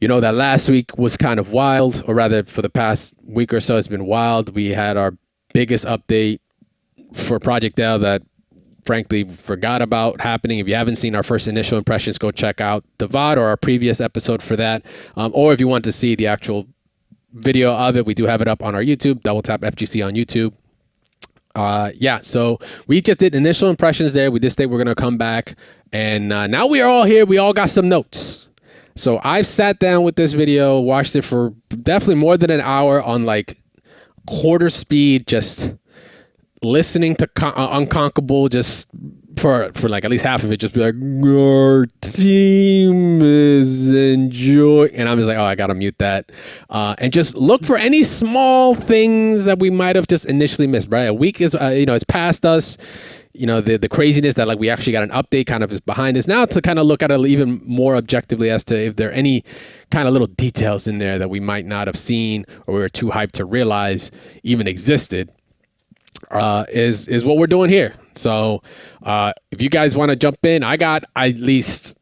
You know that last week was kind of wild, or rather, for the past week or so, it's been wild. We had our biggest update for Project L that, frankly, forgot about happening. If you haven't seen our first initial impressions, go check out the VOD or our previous episode for that. Or if you want to see the actual video of it, we do have it up on our YouTube. Double tap FGC on YouTube. Yeah, so we just did initial impressions there. We did say we're going to come back. And now we are all here. We all got some notes. So I've sat down with this video, watched it for definitely more than an hour on like quarter speed, just listening to Unconquerable, just for like at least half of it, just be like, our team is enjoying, and I'm just like, oh, I gotta mute that, and just look for any small things that we might have just initially missed. Right, a week is it's past us. You know, the craziness that like we actually got an update kind of is behind us now, to kind of look at it even more objectively as to if there are any kind of little details in there that we might not have seen or we were too hyped to realize even existed. Is what we're doing here. So if you guys want to jump in, I got at least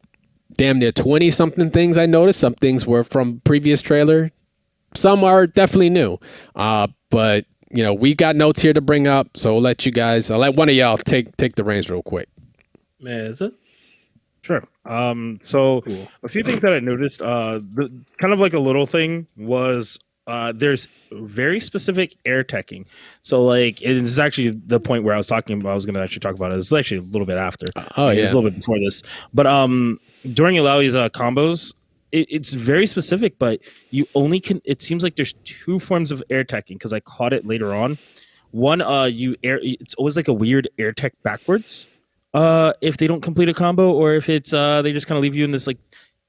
damn near 20 something things I noticed. Some things were from previous trailer. Some are definitely new. But you know, we got notes here to bring up. So I'll let one of y'all take the reins real quick. Man, is it? Sure. So cool. A few things that I noticed, kind of like a little thing was there's very specific air teching. So like, it is actually the point where I was going to actually talk about it. It's actually a little bit after. Oh, yeah. It's a little bit before this. But during Ilawi's combos, it's very specific, but you only can, it seems like there's two forms of air teching because I caught it later on. One, it's always like a weird air tech backwards. If they don't complete a combo, or if it's they just kind of leave you in this like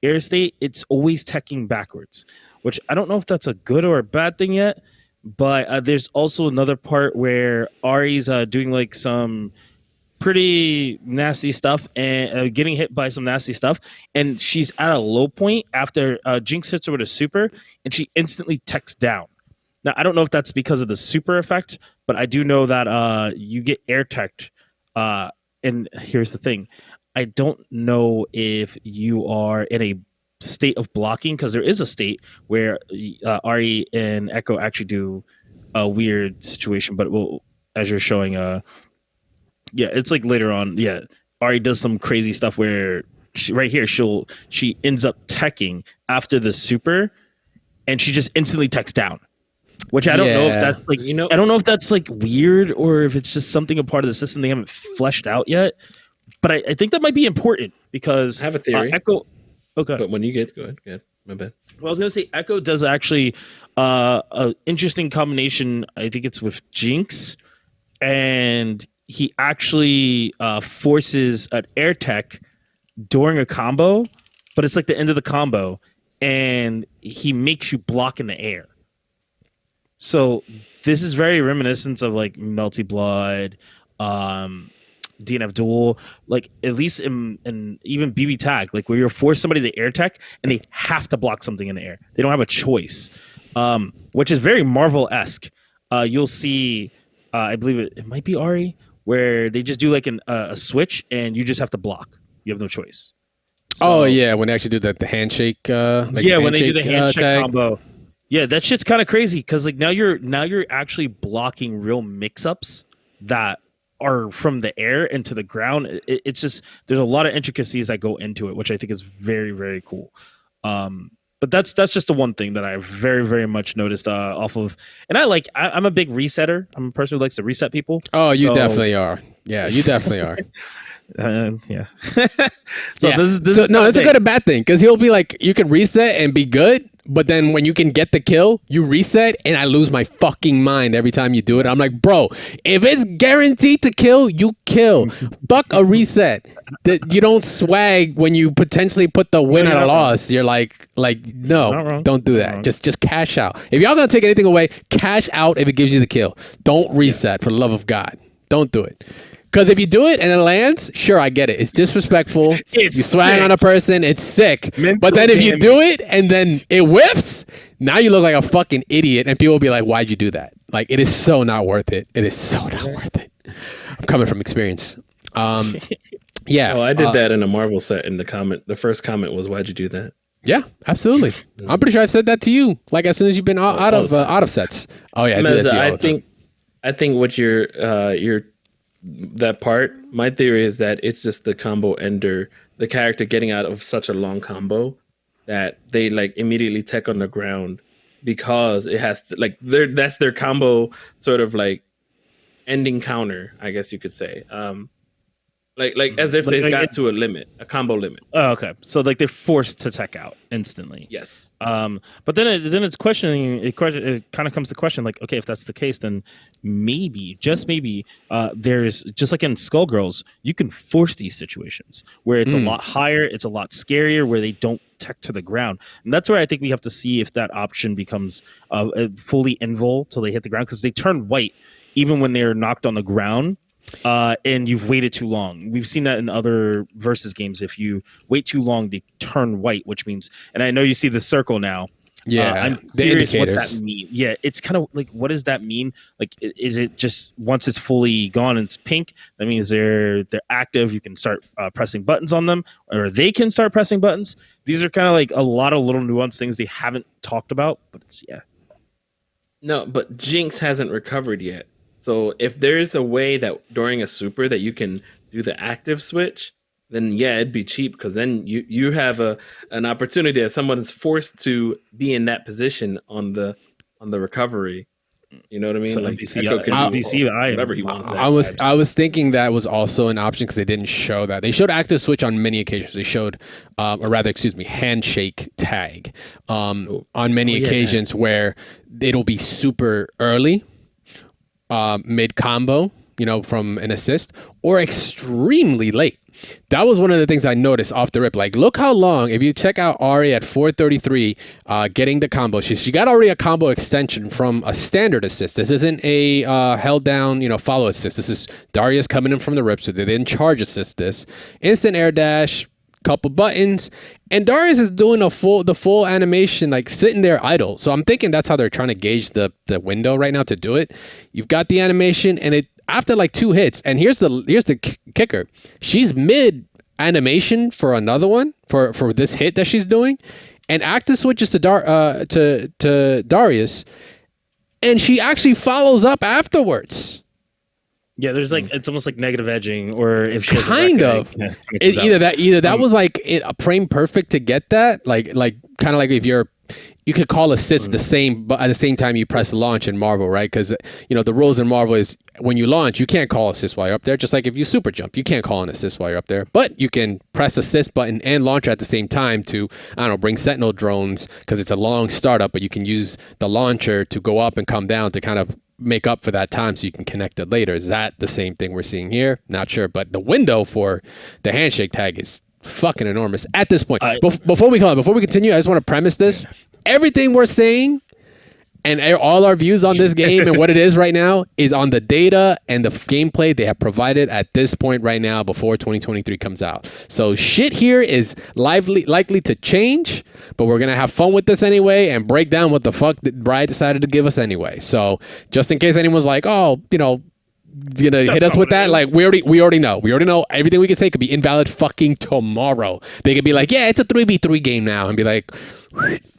air state, it's always teching backwards, which I don't know if that's a good or a bad thing yet. But there's also another part where Ari's doing like some pretty nasty stuff and getting hit by some nasty stuff, and she's at a low point after Jinx hits her with a super, and she instantly techs down. Now I don't know if that's because of the super effect, but I do know that you get air teched. And here's the thing. I don't know if you are in a state of blocking, because there is a state where Ari and Echo actually do a weird situation, but as you're showing, it's like later on, Ari does some crazy stuff where she ends up teching after the super, and she just instantly techs down. Which I don't know if that's like, I don't know if that's like weird or if it's just something a part of the system they haven't fleshed out yet. But I think that might be important because I have a theory. Echo. Okay, but when you go ahead. My bad. Well, I was gonna say Echo does actually an interesting combination. I think it's with Jinx, and he actually forces an air tech during a combo, but it's like the end of the combo, and he makes you block in the air. So this is very reminiscent of like Melty Blood, DNF Duel, like at least in even BB Tag, like where you're forced somebody to air tech and they have to block something in the air. They don't have a choice, which is very Marvel-esque. You'll see, I believe it might be Ari, where they just do like a switch and you just have to block. You have no choice. So, when they actually do the handshake. When they do the handshake combo. Yeah, that shit's kind of crazy because like now you're actually blocking real mix-ups that are from the air into the ground. It's just there's a lot of intricacies that go into it, which I think is very, very cool. But that's just the one thing that I very, very much noticed off of. And I'm a big resetter. I'm a person who likes to reset people. Oh, you definitely are. Yeah, you definitely are. Yeah. This is a good or bad thing because he'll be like, you can reset and be good. But then when you can get the kill, you reset, and I lose my fucking mind every time you do it. I'm like, bro, if it's guaranteed to kill, you kill. Fuck a reset. You don't swag when you potentially put the win at a loss. You're like, no, don't do that. Just cash out. If y'all gonna take anything away, cash out if it gives you the kill. Don't reset, for the love of God. Don't do it. Because if you do it and it lands, sure, I get it. It's disrespectful. You swag on a person. It's sick. But then if you do it and then it whiffs, now you look like a fucking idiot. And people will be like, why'd you do that? Like, it is so not worth it. It is so not worth it. I'm coming from experience. Yeah. Oh, I did that in a Marvel set in the comment. The first comment was, why'd you do that? Yeah, absolutely. I'm pretty sure I've said that to you. Like as soon as you've been out of sets. Oh yeah, I do that to you all the time. I think what your that part. My theory is that it's just the combo ender, the character getting out of such a long combo that they like immediately tech on the ground because it has to like that's their combo sort of like ending counter, I guess you could say. Like as if they got to a limit, a combo limit. Oh, okay. So like they're forced to tech out instantly. Yes. But then it's questioning. It kind of comes to question like, okay, if that's the case, then maybe, just maybe, there's just like in Skullgirls, you can force these situations where it's a lot higher, it's a lot scarier, where they don't tech to the ground, and that's where I think we have to see if that option becomes fully invul till they hit the ground, because they turn white even when they're knocked on the ground. And you've waited too long. We've seen that in other versus games. If you wait too long, they turn white, which means, and I know you see the circle now. Yeah, I'm curious what that means. Yeah, it's kind of like, what does that mean? Like, is it just once it's fully gone and it's pink, that means they're active? You can start pressing buttons on them, or they can start pressing buttons. These are kind of like a lot of little nuanced things they haven't talked about, but it's No, but Jinx hasn't recovered yet. So if there's a way that during a super that you can do the active switch, then yeah, it'd be cheap, because then you have an opportunity that someone is forced to be in that position on the recovery. You know what I mean? So like NBC, can do NBC, whatever he wants. I was thinking that was also an option because they didn't show that. They showed active switch on many occasions. They showed, or rather, excuse me, handshake tag on many occasions where it'll be super early. Mid combo, from an assist, or extremely late. That was one of the things I noticed off the rip. Like, look how long, if you check out Ari at 433, getting the combo, she got already a combo extension from a standard assist. This isn't a held down, follow assist. This is Darius coming in from the rip, so they didn't charge assist this. Instant air dash, couple buttons, and Darius is doing the full animation, like sitting there idle. So I'm thinking that's how they're trying to gauge the window right now to do it. You've got the animation, and it after like 2 hits, and here's the kicker: she's mid animation for another one for this hit that she's doing, and active switches to Darius, and she actually follows up afterwards. Yeah, there's like, it's almost like negative edging, or if she kind of either that was like a frame perfect to get that, like kind of like if you could call assist the same, but at the same time you press launch in Marvel, right? Because the rules in Marvel is when you launch, you can't call assist while you're up there. Just like if you super jump, you can't call an assist while you're up there, but you can press assist button and launch at the same time to, I don't know, bring Sentinel drones, because it's a long startup, but you can use the launcher to go up and come down to kind of make up for that time so you can connect it later. Is that the same thing we're seeing here? Not sure, but the window for the handshake tag is fucking enormous at this point. Before we continue, I just want to premise this. Everything we're saying and all our views on this game and what it is right now is on the data and the gameplay they have provided at this point right now before 2023 comes out. So shit here is likely to change, but we're going to have fun with this anyway and break down what the fuck Brian decided to give us anyway. So just in case anyone's like, oh, gonna hit us with that, like we already know everything we can say could be invalid fucking tomorrow. They could be like, yeah, it's a 3v3 game now, and be like,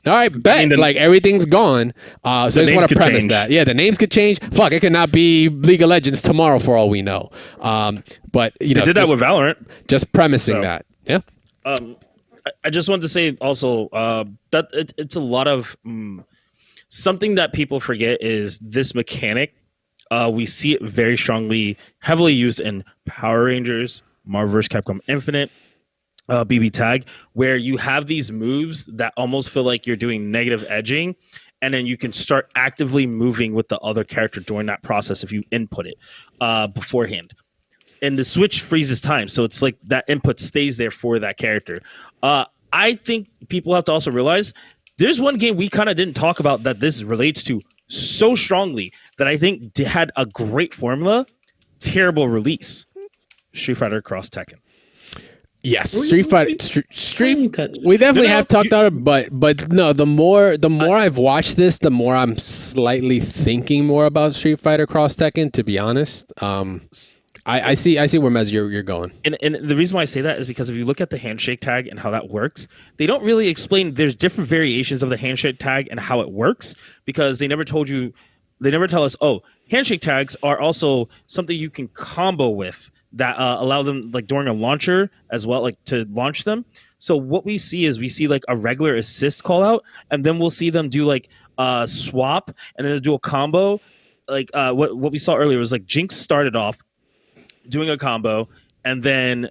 all right, bet. Like everything's gone. So I just want to premise that. Yeah, the names could change. Fuck, it could not be League of Legends tomorrow for all we know. But they did that with Valorant. Just premising that. Yeah. I just wanted to say also that it's a lot of something that people forget is this mechanic. We see it very strongly, heavily used in Power Rangers, Marvel vs. Capcom Infinite, BB Tag, where you have these moves that almost feel like you're doing negative edging, and then you can start actively moving with the other character during that process if you input it beforehand. And the switch freezes time, so it's like that input stays there for that character. I think people have to also realize there's one game we kind of didn't talk about that this relates to so strongly that I think had a great formula, terrible release. Street Fighter Cross Tekken. Yes, Street Fighter. We definitely have talked about it, but no. The more I've watched this, the more I'm slightly thinking more about Street Fighter Cross Tekken. To be honest, I see where Mez you're going. And the reason why I say that is because if you look at the handshake tag and how that works, they don't really explain. There's different variations of the handshake tag and how it works because they never told you. They never tell us. Oh, handshake tags are also something you can combo with that allow them like during a launcher as well, like to launch them. So what we see is we see like a regular assist call out, and then we'll see them do like swap, and then they'll do a combo. Like what we saw earlier was like Jinx started off doing a combo, and then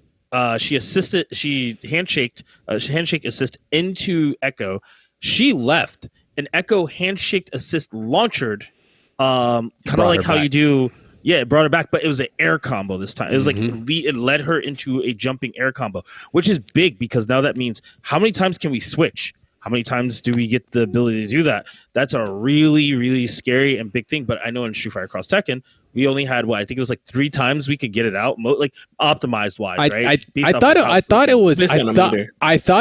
she handshake assist into Echo. She left, and Echo handshaked assist launchered, kind of like how you do. Yeah, it brought her back, but it was an air combo this time. It was like it led her into a jumping air combo, which is big because now that means how many times can we switch? How many times do we get the ability to do that? That's a really, really scary and big thing. But I know in Street Fighter Cross Tekken, we only had I think it was like 3 times we could get it out, like optimized wise, right? I thought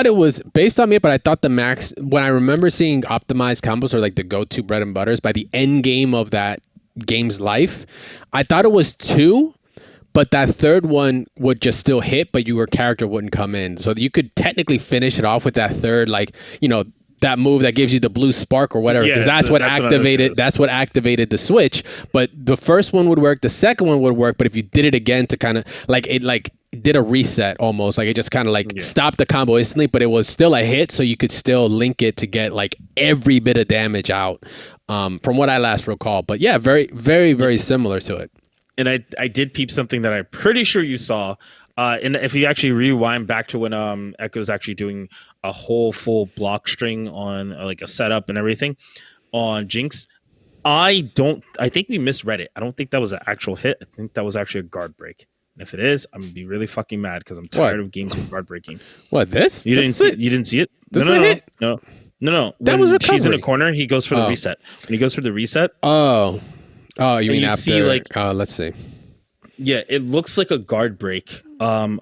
it was based on me, but I thought the max when I remember seeing optimized combos or like the go-to bread and butters by the end game of that game's life, I thought it was 2. But that third one would just still hit, but your character wouldn't come in. So you could technically finish it off with that third, like, that move that gives you the blue spark or whatever, because that's what activated the switch. But the first one would work, the second one would work, but if you did it again to kind of like it did a reset almost, like it just kind of stopped the combo instantly, but it was still a hit, so you could still link it to get like every bit of damage out, from what I last recall. But yeah, very, very, very similar to it. And I did peep something that I'm pretty sure you saw. And if you actually rewind back to when Echo's actually doing a whole full block string on like a setup and everything on Jinx, I think we misread it. I don't think that was an actual hit. I think that was actually a guard break. And if it is, I'm gonna be really fucking mad because I'm tired of games with guard breaking. What, this? You didn't see it? No. That was recovery. She's in a corner. He goes for the reset. When he goes for the reset. Oh, you mean after? See, like, let's see. Yeah, it looks like a guard break,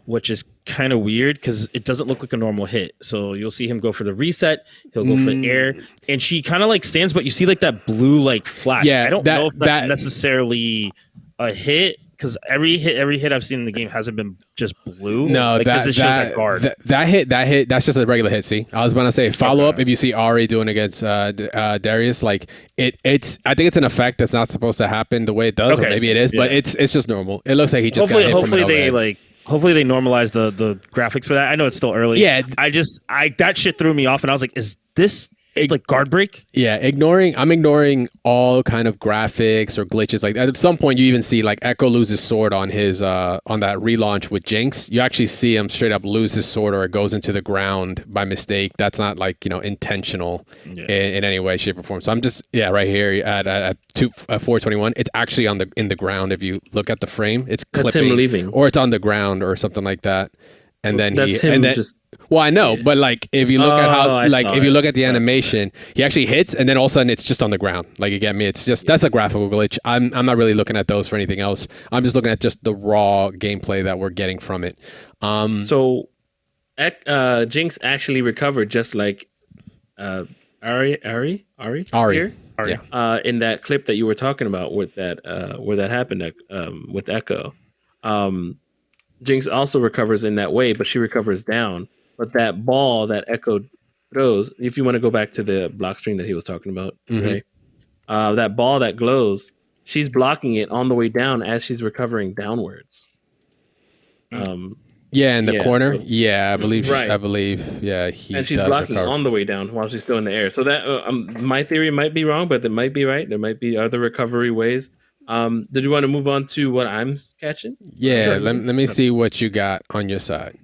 which is kind of weird because it doesn't look like a normal hit. So you'll see him go for the reset. He'll go for air, and she kind of like stands, but you see like that blue like flash. Yeah, I don't know if that's necessarily a hit because every hit I've seen in the game hasn't been just blue. No, because it shows that guard. That hit, that's just a regular hit. See, I was about to say follow up. If you see Ari doing against Darius, like it's, I think it's an effect that's not supposed to happen the way it does, or maybe it is, but it's just normal. It looks like he just hopefully they normalize the graphics for that. I know it's still early. Yeah, that shit threw me off, and I was like, is this like guard break? Yeah, I'm ignoring all kind of graphics or glitches. Like at some point you even see like Echo lose his sword on his on that relaunch with Jinx. You actually see him straight up lose his sword, or it goes into the ground by mistake. That's not like, intentional in any way, shape, or form. So I'm just right here at 421. It's actually in the ground. If you look at the frame, it's clipping, that's him leaving, or it's on the ground or something like that. And then just. Well, I know, but like if you look at how, like if you look at the animation, he actually hits, and then all of a sudden it's just on the ground. Like, you get me? It's just that's a graphical glitch. I'm not really looking at those for anything else. I'm just looking at just the raw gameplay that we're getting from it. So, Jinx actually recovered just like Ari here? Yeah. In that clip that you were talking about with that where that happened with Echo. Jinx also recovers in that way, but she recovers down. But that ball that Echo throws, if you want to go back to the block string that he was talking about, right? That ball that glows, she's blocking it on the way down as she's recovering downwards. Yeah, in the corner. So, yeah, I believe. Right. I believe. Yeah, he. And she's blocking on the way down while she's still in the air. So that my theory might be wrong, but it might be right. There might be other recovery ways. Did you want to move on to what I'm catching? Yeah, sure. let me see what you got on your side.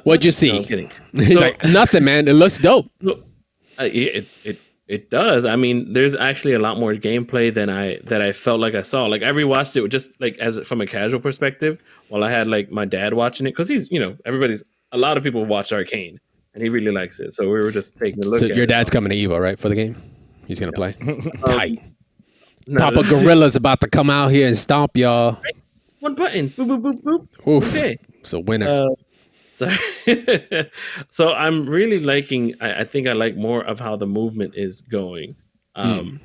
What'd you see? No, I'm kidding. So, like, nothing, man. It looks dope. It does. I mean, there's actually a lot more gameplay than I felt like I saw. Like I rewatched it just like from a casual perspective, while I had like my dad watching it, because he's a lot of people watch Arcane and he really likes it. So we were just taking a look. So your dad's coming to Evo, right, for the game? He's gonna play. Tight. No, Papa Gorilla's about to come out here and stomp y'all. One button. Boop, boop, boop, boop. Oof. Okay. It's a winner. So I'm really liking, I think I like more of how the movement is going. I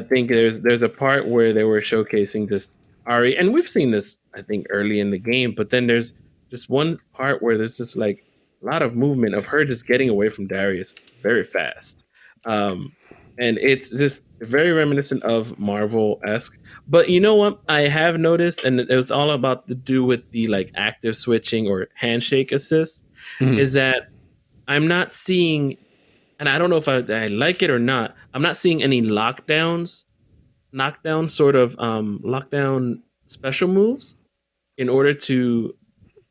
think there's a part where they were showcasing just Ari, and we've seen this, I think, early in the game, but then there's just one part where there's just like a lot of movement of her just getting away from Darius very fast. Um, and it's just very reminiscent of Marvel esque. But you know what? I have noticed, and it was all about to do with the like active switching or handshake assist, Mhm. is that I'm not seeing, and I don't know if I like it or not, I'm not seeing any knockdown sort of lockdown special moves in order to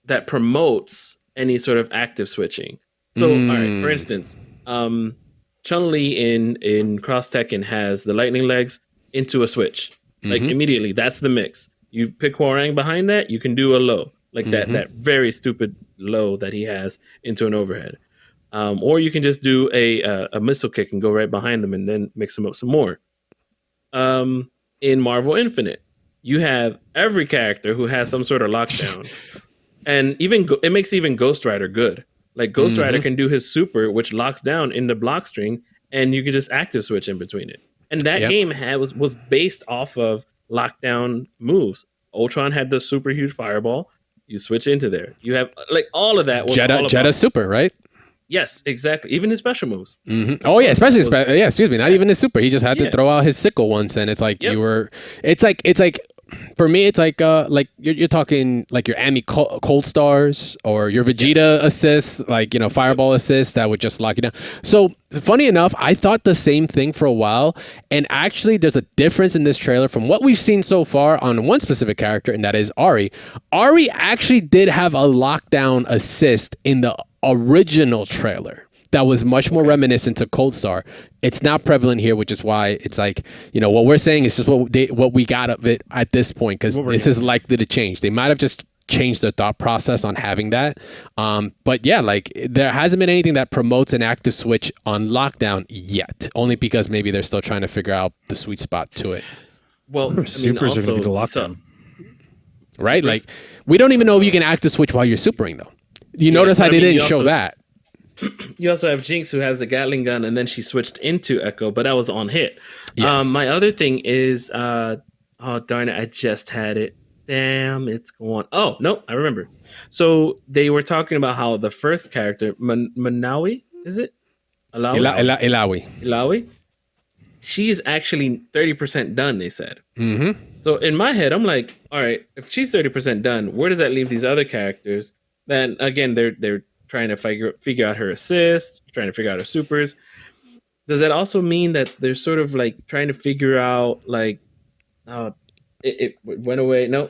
that promotes any sort of active switching. So, all right, for Mm. instance, Chun Li in Cross Tekken has the lightning legs into a switch, like Mhm. immediately. That's the mix. You pick Hwarang behind that, you can do a low, like Mhm. that very stupid low that he has into an overhead, or you can just do a missile kick and go right behind them and then mix them up some more. In Marvel Infinite, you have every character who has some sort of lockdown, and it makes even Ghost Rider good. Like Ghost Rider Mhm. can do his super, which locks down in the block string, and you can just active switch in between it. And that Yep. game was based off of lockdown moves. Ultron had the super huge fireball. You switch into there. You have like all of that was all Jetta about. Super, right? Yes, exactly. Even his special moves. Oh yeah, especially Was- yeah. Excuse me, not even his super. He just had to Yeah. throw out his sickle once, and it's like Yep. you were. It's like for me, it's like you're talking like your Ami Cold Stars or your Vegeta assists, like Fireball assists that would just lock you down. So funny enough, I thought the same thing for a while, and actually, there's a difference in this trailer from what we've seen so far on one specific character, and that is Ari. Ari actually did have a lockdown assist in the original trailer that was much more reminiscent to Cold Star. It's not prevalent here, which is why it's like, what we're saying is just what we got of it at this point, because this is likely to change. They might have just changed their thought process on having that. But yeah, like there hasn't been anything that promotes an active switch on lockdown yet, only because maybe they're still trying to figure out the sweet spot to it. Well, I mean, Supers are going to be the also, lockdown. Right? Supers- Like we don't even know if you can active switch while you're supering though. You notice but how I they mean, didn't you show also- that. You also have Jinx who has the Gatling gun, and then she switched into Echo, but that was on hit. Yes. My other thing is, oh darn it, I just had it. Damn, it's gone. Oh no, I remember. So they were talking about how the first character, Manawi, is it? Alawi? Ilawi. Ilawi? She's actually 30% done, they said. Mm-hmm. So in my head, I'm like, all right, if she's 30% done, where does that leave these other characters? Then again, they're trying to figure out her assists, trying to figure out her supers. Does that also mean that they're sort of like trying to figure out like it went away? No,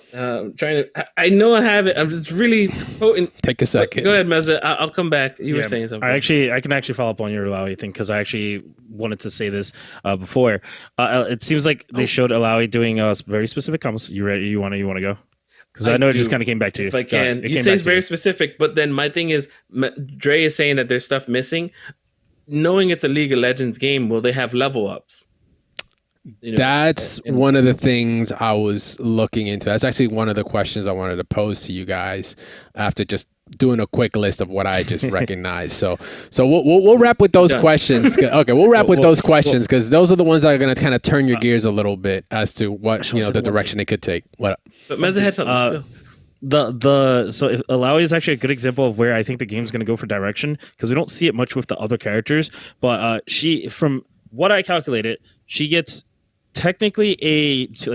trying to. I know I have it. I'm just really potent. Take a second. Go ahead, Meza. I'll come back. You were saying something. I can actually follow up on your Alawi thing because I actually wanted to say this before. It seems like they showed Alawi doing very specific combos. You ready? You want to go? Because I know it just kind of came back to you. If I Go ahead. can, It you came say back it's to very you. specific, but then my thing is, Dre is saying that there's stuff missing. Knowing it's a League of Legends game, will they have level ups? That's one of the things I was looking into. That's actually one of the questions I wanted to pose to you guys after just doing a quick list of what I just recognized. So we'll wrap with those questions. Okay, we'll wrap with those questions because those are the ones that are going to kind of turn your gears a little bit as to what the direction they could take. What up? But Meza had something. So if Alawi is actually a good example of where I think the game's going to go for direction because we don't see it much with the other characters. But she, from what I calculated, she gets technically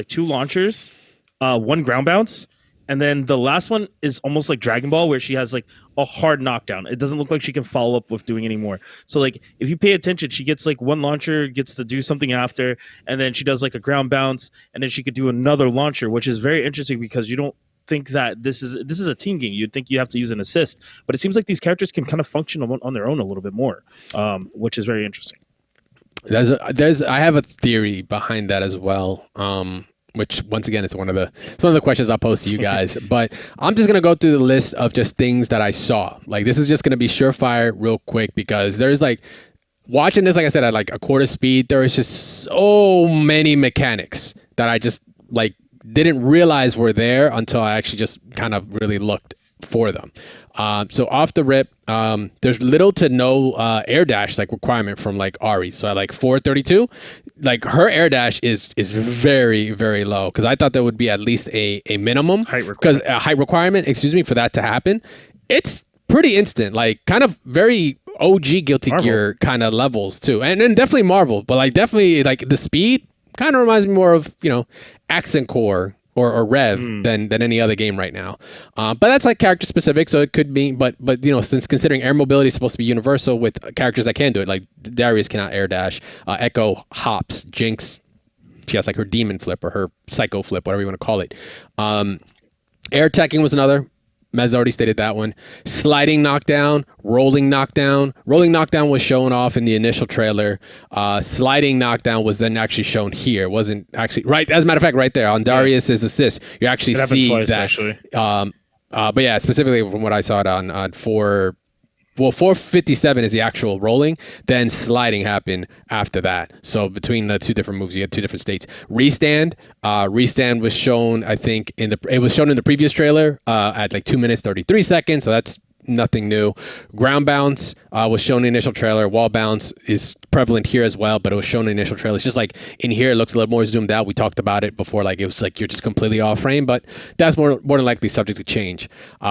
two launchers, one ground bounce, and then the last one is almost like Dragon Ball where she has like a hard knockdown. It doesn't look like she can follow up with doing any more. So like if you pay attention, she gets like one launcher, gets to do something after, and then she does like a ground bounce, and then she could do another launcher, which is very interesting because you don't think that this is a team game. You'd think you have to use an assist, but it seems like these characters can kind of function on their own a little bit more, which is very interesting. I have a theory behind that as well. Which once again it's one of the questions I'll pose to you guys. But I'm just gonna go through the list of just things that I saw. Like this is just gonna be surefire real quick because there's like watching this, like I said, at like a quarter speed, there is just so many mechanics that I just like didn't realize were there until I actually just kind of really looked for them. So off the rip, there's little to no air dash like requirement from like Ari. So at like 432, like her air dash is very, very low, because I thought there would be at least a minimum height requirement, excuse me, for that to happen. It's pretty instant, like kind of very OG Guilty Gear kind of levels too, and definitely Marvel, but like definitely like the speed kind of reminds me more of, you know, Accent Core or Rev than any other game right now. But that's like character specific, so it could be, but you know, since considering air mobility is supposed to be universal with characters that can do it, like Darius cannot air dash, Echo hops, Jinx, she has like her demon flip or her psycho flip, whatever you want to call it. Air teching was another. Mez already stated that one. Sliding knockdown, rolling knockdown. Rolling knockdown was shown off in the initial trailer. Sliding knockdown was then actually shown here. It wasn't actually right. As a matter of fact, right there on Darius's assist, you actually see twice, that. Actually. But yeah, specifically from what I saw it on 457 is the actual rolling, then sliding happened after that. So between the two different moves, you had two different states. Restand was shown, I think, it was shown in the previous trailer at like 2 minutes 33 seconds. So that's nothing new. Ground bounce was shown in the initial trailer. Wall bounce is prevalent here as well, but it was shown in the initial trailer. It's just like in here, it looks a little more zoomed out. We talked about it before, like it was like you're just completely off frame, but that's more than likely subject to change.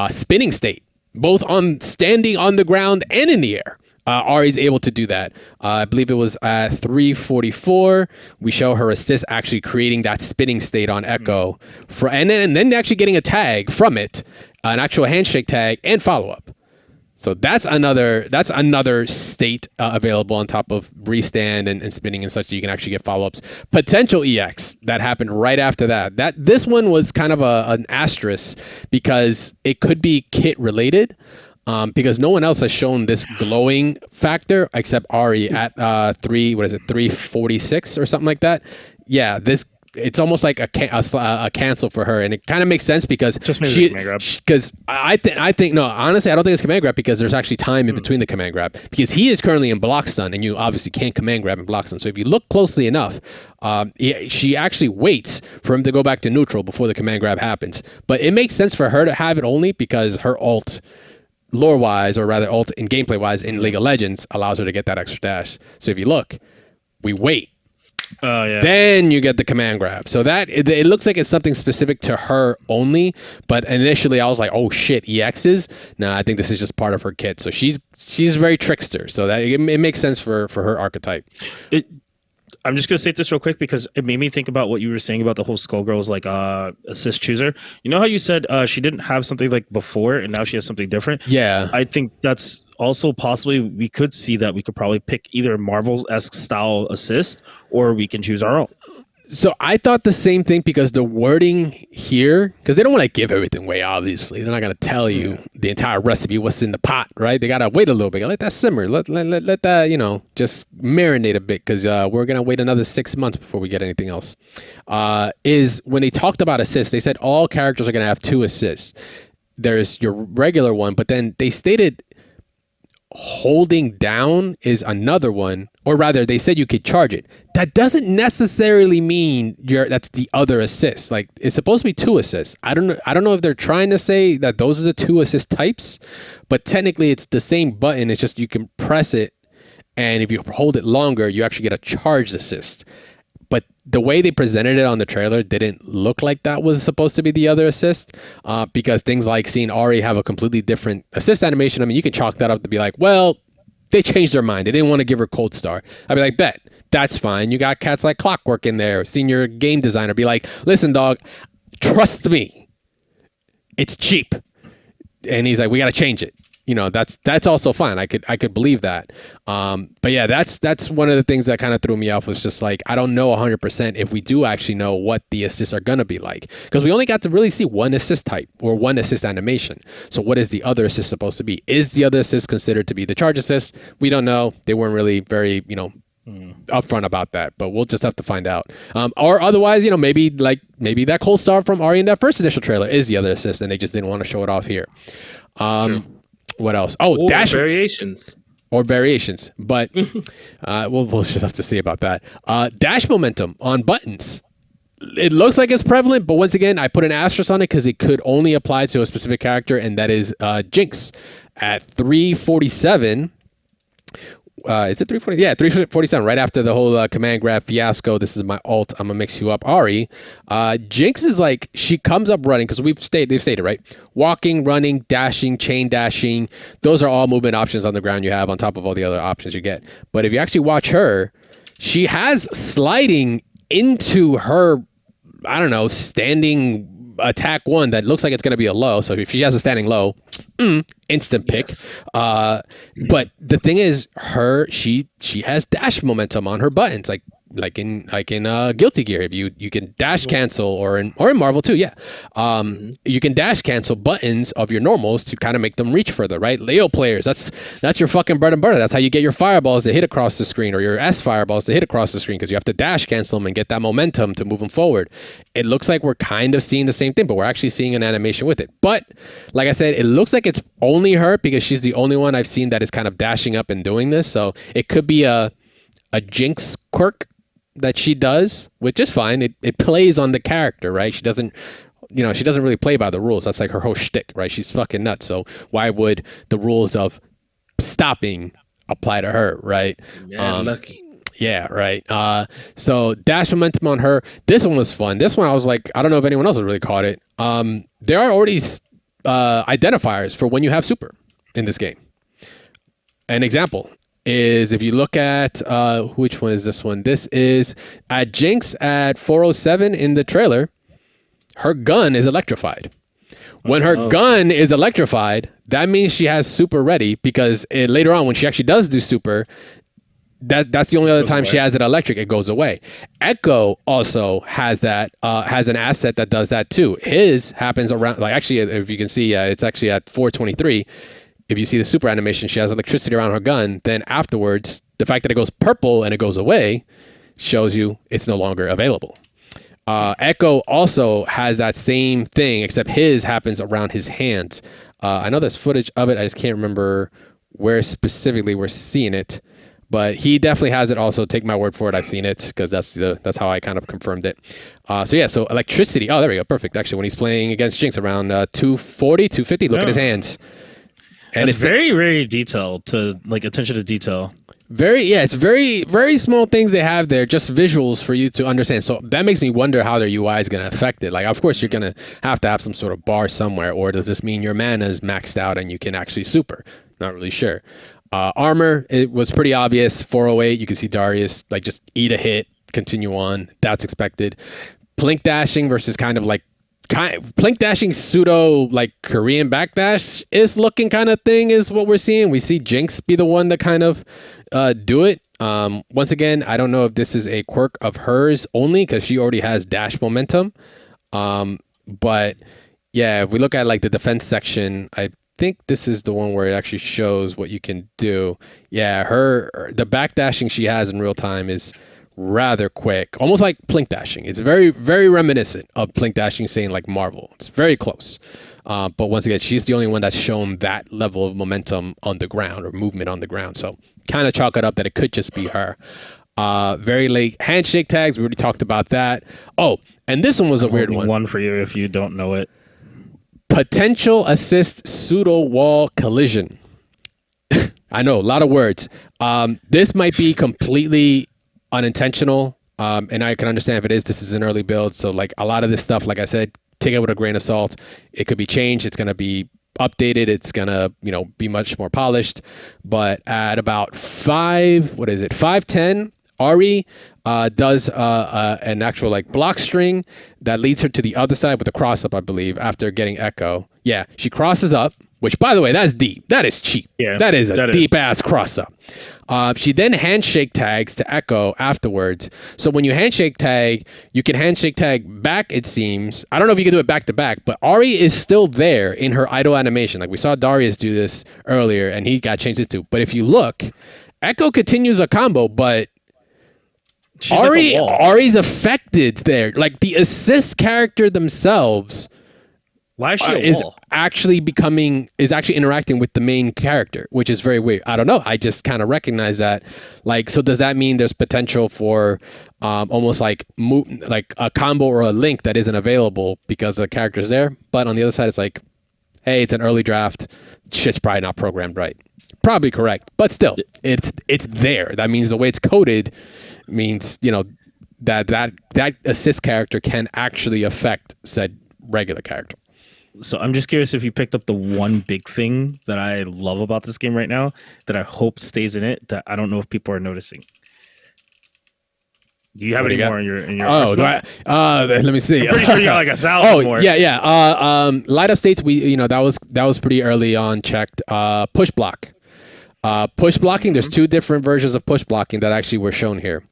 Spinning state, both on standing on the ground and in the air. Ari's able to do that. I believe it was at 3:44. We show her assist actually creating that spinning state on Echo, and then actually getting a tag from it, an actual handshake tag and follow up. So that's another state available on top of restand and spinning and such, so you can actually get follow-ups. Potential EX that happened right after that. This one was kind of an asterisk because it could be kit related, because no one else has shown this glowing factor except Ari at 346 or something like that. Yeah, it's almost like a cancel for her, and it kind of makes sense because I think no, honestly, I don't think it's command grab because there's actually time in between the command grab, because he is currently in block stun, and you obviously can't command grab and block stun. So if you look closely enough, she actually waits for him to go back to neutral before the command grab happens. But it makes sense for her to have it only because her ult, lore wise, or rather ult in gameplay wise in League of Legends, allows her to get that extra dash. So if you look, we wait. Then you get the command grab. So that it looks like it's something specific to her only. But initially I was like, oh shit, EXs? Nah, I think this is just part of her kit. So she's very trickster. So that it makes sense for her archetype. I'm just gonna state this real quick because it made me think about what you were saying about the whole Skullgirl's like assist chooser. You know how you said she didn't have something like before and now she has something different? Yeah. I think that's also possibly, we could see that we could probably pick either Marvel-esque style assist or we can choose our own. So I thought the same thing because the wording here, because they don't want to give everything away, obviously. They're not going to tell you the entire recipe, what's in the pot, right? They got to wait a little bit. Let that simmer. Let that, you know, just marinate a bit, because we're going to wait another 6 months before we get anything else. Is when they talked about assists, they said all characters are going to have 2 assists. There's your regular one, but then they stated holding down is another one, or rather they said you could charge it. That doesn't necessarily mean that's the other assist. Like, it's supposed to be 2 assists. I don't know if they're trying to say that those are the 2 assist types, but technically it's the same button. It's just you can press it, and if you hold it longer, you actually get a charged assist. But the way they presented it on the trailer didn't look like that was supposed to be the other assist, because things like seeing Ari have a completely different assist animation, I mean, you can chalk that up to be like, well, they changed their mind. They didn't want to give her Cold Star. I'd be like, bet, that's fine. You got cats like Clockwork in there. Senior game designer be like, listen, dog, trust me, it's cheap. And he's like, we got to change it. You know, that's also fine. I could believe that. But yeah, that's one of the things that kind of threw me off, was just like, I don't know 100% if we do actually know what the assists are going to be like, because we only got to really see one assist type or one assist animation. So what is the other assist supposed to be? Is the other assist considered to be the charge assist? We don't know. They weren't really very, upfront about that, but we'll just have to find out. Or otherwise, maybe that Cold Star from Ari in that first initial trailer is the other assist, and they just didn't want to show it off here. True. What else? Oh, or dash variations. Or variations, but we'll just have to see about that. Dash momentum on buttons. It looks like it's prevalent, but once again, I put an asterisk on it because it could only apply to a specific character, and that is Jinx. At 347, Is it 340? Yeah, 347. Right after the whole command grab fiasco. This is my ult. I'm gonna mix you up, Ari. Jinx is like she comes up running because they've stated right. Walking, running, dashing, chain dashing. Those are all movement options on the ground you have on top of all the other options you get. But if you actually watch her, she has sliding into her. I don't know, standing attack one that looks like it's going to be a low. So if she has a standing low, instant pick. Yes. But the thing is, she has dash momentum on her buttons, like in Guilty Gear. If you can dash cancel, or in Marvel too, yeah. You can dash cancel buttons of your normals to kind of make them reach further, right? Leo players, that's your fucking bread and butter. That's how you get your fireballs to hit across the screen, or your S fireballs to hit across the screen, because you have to dash cancel them and get that momentum to move them forward. It looks like we're kind of seeing the same thing, but we're actually seeing an animation with it. But like I said, it looks like it's only her because she's the only one I've seen that is kind of dashing up and doing this. So it could be a Jinx quirk that she does, which is fine. It plays on the character, right? She doesn't really play by the rules. That's like her whole shtick, right? She's fucking nuts. So why would the rules of stopping apply to her, right? Lucky. Yeah, right. So dash momentum on her. This one was fun. This one I was like, I don't know if anyone else has really caught it. There are already identifiers for when you have super in this game. An example is if you look at which one is this one? This is at Jinx at 407 in the trailer. Her gun is electrified. When her gun is electrified, that means she has super ready, because later on when she actually does do super, that's the only other time she has it electric. It goes away. Echo also has that, has an asset that does that too. His happens around, like actually, if you can see, it's actually at 423. If you see the super animation, she has electricity around her gun. Then afterwards, the fact that it goes purple and it goes away shows you it's no longer available. Echo also has that same thing, except his happens around his hands. I know there's footage of it. I just can't remember where specifically we're seeing it. But he definitely has it also. Take my word for it. I've seen it because that's how I kind of confirmed it. So electricity. Oh, there we go. Perfect. Actually, when he's playing against Jinx around 240, 250, look at his hands. And it's very, very detailed, to like attention to detail. It's very, very small things they have there, just visuals for you to understand. So that makes me wonder how their UI is going to affect it. Like, of course, you're going to have some sort of bar somewhere, or does this mean your mana is maxed out and you can actually super? Not really sure. Armor, it was pretty obvious. 408, you can see Darius like just eat a hit, continue on. That's expected. Plink dashing versus kind of Plink dashing pseudo like Korean backdash is looking kind of thing is what we're seeing. We see Jinx be the one that kind of do it. Once again, I don't know if this is a quirk of hers only because she already has dash momentum. But yeah, if we look at like the defense section, I think this is the one where it actually shows what you can do. Yeah, the backdashing she has in real time is rather quick, almost like Plink dashing. It's very, very reminiscent of Plink dashing, saying like Marvel. It's very close. But once again, she's the only one that's shown that level of momentum on the ground or movement on the ground. So kind of chalk it up that it could just be her. Very late handshake tags. We already talked about that. Oh, and this one was a weird one. One for you if you don't know it. Potential assist pseudo wall collision. I know, a lot of words. This might be completely unintentional, and I can understand if it is. This is an early build, so like a lot of this stuff, like I said, take it with a grain of salt. It could be changed. It's going to be updated. It's going to, be much more polished. But at about 5'10", Ari does an actual like block string that leads her to the other side with a cross up, I believe, after getting Echo. Yeah, she crosses up, which, by the way, that's deep. That is cheap. Yeah, that is a deep-ass cross-up. She then handshake tags to Echo afterwards. So when you handshake tag, you can handshake tag back, it seems. I don't know if you can do it back-to-back, but Ari is still there in her idle animation. Like, we saw Darius do this earlier, and he got changed to. But if you look, Echo continues a combo, but Ari's affected there. Like, the assist character themselves... Why is she is actually interacting with the main character, which is very weird. I don't know. I just kind of recognize that. Like, so does that mean there's potential for almost like a combo or a link that isn't available because the character's there? But on the other side, it's like, hey, it's an early draft. Shit's probably not programmed right. probably correct, but still, it's there. That means the way it's coded means that assist character can actually affect said regular character. So I'm just curious if you picked up the one big thing that I love about this game right now that I hope stays in it that I don't know if people are noticing. Do you have any more in your Oh, let me see. I'm pretty sure you got like 1,000 more. Light up states, that was pretty early on checked. Push block. Push blocking, there's two different versions of push blocking that actually were shown here.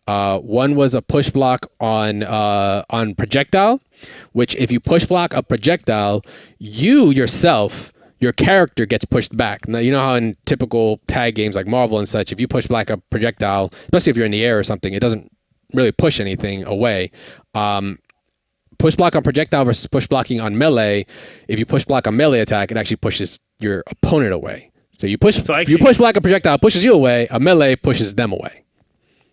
One was a push block on projectile, which if you push block a projectile, your character gets pushed back. Now, you know how in typical tag games like Marvel and such, if you push block a projectile, especially if you're in the air or something, it doesn't really push anything away. Push block on projectile versus push blocking on melee. If you push block a melee attack, it actually pushes your opponent away. So you push block a projectile, pushes you away. A melee pushes them away.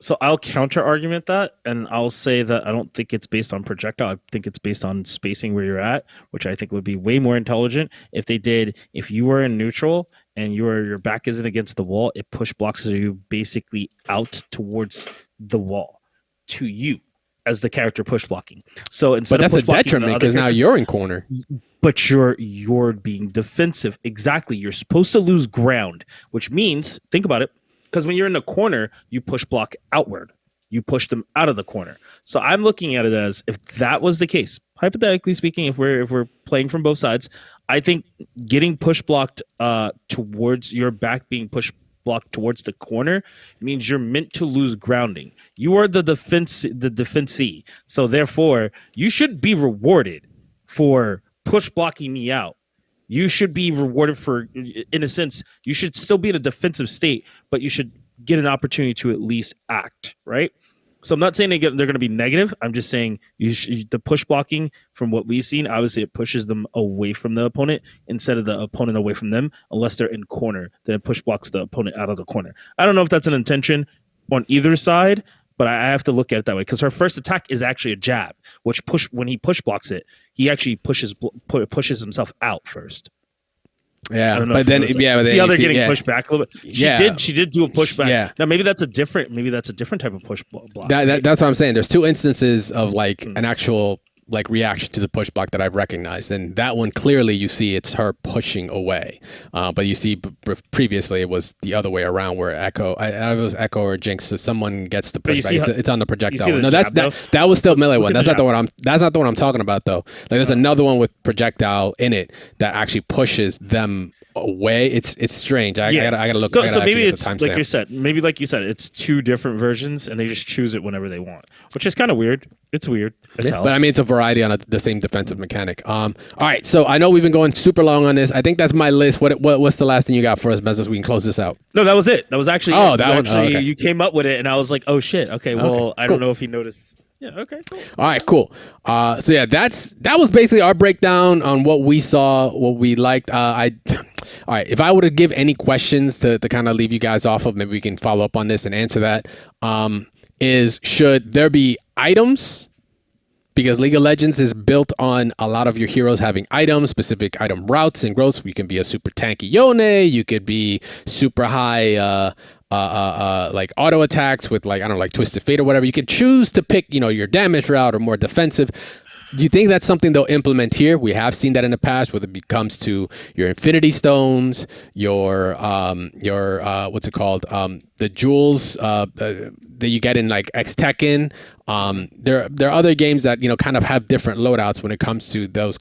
So I'll counter argument that, and I'll say that I don't think it's based on projectile. I think it's based on spacing where you're at, which I think would be way more intelligent if you were in neutral and your back isn't against the wall, it push blocks you basically out towards the wall to you as the character push blocking. So instead but that's a detriment because now you're in corner. But you're being defensive. Exactly. You're supposed to lose ground, which means, think about it, because when you're in the corner, you push block outward. You push them out of the corner. So I'm looking at it as if that was the case, hypothetically speaking, if we're playing from both sides, I think getting push blocked towards your back being push blocked towards the corner means you're meant to lose grounding. You are the defensee. So therefore, you should be rewarded for push blocking me out. You should be rewarded for, in a sense, you should still be in a defensive state, but you should get an opportunity to at least act, right? So I'm not saying they're going to be negative. I'm just saying the push blocking, from what we've seen, obviously it pushes them away from the opponent instead of the opponent away from them, unless they're in corner. Then it push blocks the opponent out of the corner. I don't know if that's an intention on either side, but I have to look at it that way because her first attack is actually a jab, which when he push blocks it, he actually pushes himself out first. Yeah, but then see how they're getting pushed back a little bit. She did do a pushback. Yeah. Now maybe that's a different type of push block. That's what I'm saying. There's two instances of like an actual like reaction to the push block that I've recognized, and that one clearly you see it's her pushing away. But you see previously it was the other way around where Echo, I don't know if it was Echo or Jinx, so someone gets the push back. It's on the projectile. No, that was still melee one. That's not the one I'm talking about though. Like there's another one with projectile in it that actually pushes them away. It's strange. I gotta look. So maybe it's like you said. Maybe like you said, it's two different versions, and they just choose it whenever they want, which is kind of weird. It's weird as hell. But I mean, it's a variety on the same defensive mechanic. All right, so I know we've been going super long on this. I think that's my list. What's the last thing you got for us, Mezos? We can close this out. No, that was it. That was actually okay. You came up with it, and I was like, oh shit. Okay, well, I don't know if he noticed. Yeah. Okay. Cool. All right. Cool. So yeah, that was basically our breakdown on what we saw, what we liked. All right. If I were to give any questions to kind of leave you guys off of, maybe we can follow up on this and answer that. Is should there be items? Because League of Legends is built on a lot of your heroes having items, specific item routes and growths. You can be a super tanky Yone. You could be super high, like auto attacks with like, I don't know, like Twisted Fate or whatever. You could choose to pick, your damage route or more defensive. Do you think that's something they'll implement here? We have seen that in the past, whether it comes to your Infinity Stones, your what's it called? The jewels that you get in like X Tekken. There are other games that kind of have different loadouts when it comes to those,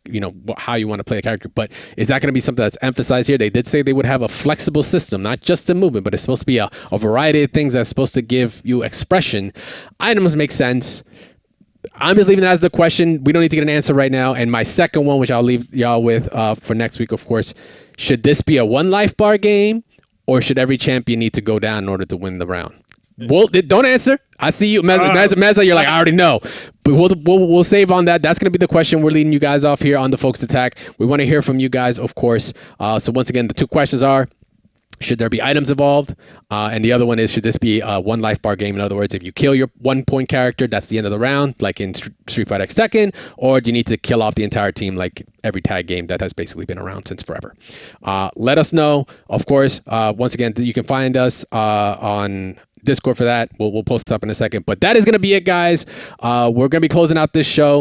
how you want to play a character. But is that going to be something that's emphasized here? They did say they would have a flexible system, not just a movement, but it's supposed to be a variety of things that's supposed to give you expression. Items make sense. I'm just leaving that as the question. We don't need to get an answer right now. And my second one, which I'll leave y'all with for next week, of course, should this be a one life bar game, or should every champion need to go down in order to win the round? Well, don't answer. I see you, Mezza. You're like, I already know. But we'll save on that. That's going to be the question. We're leading you guys off here on the Focus Attack. We want to hear from you guys, of course. So once again, the two questions are, Should there be items involved? And the other one is, should this be a one life bar game? In other words, if you kill your 1 point character, that's the end of the round, like in Street Fighter X Tekken, or do you need to kill off the entire team like every tag game that has basically been around since forever? Let us know. Of course, once again, you can find us on Discord for that. We'll post it up in a second. But that is going to be it, guys. We're going to be closing out this show.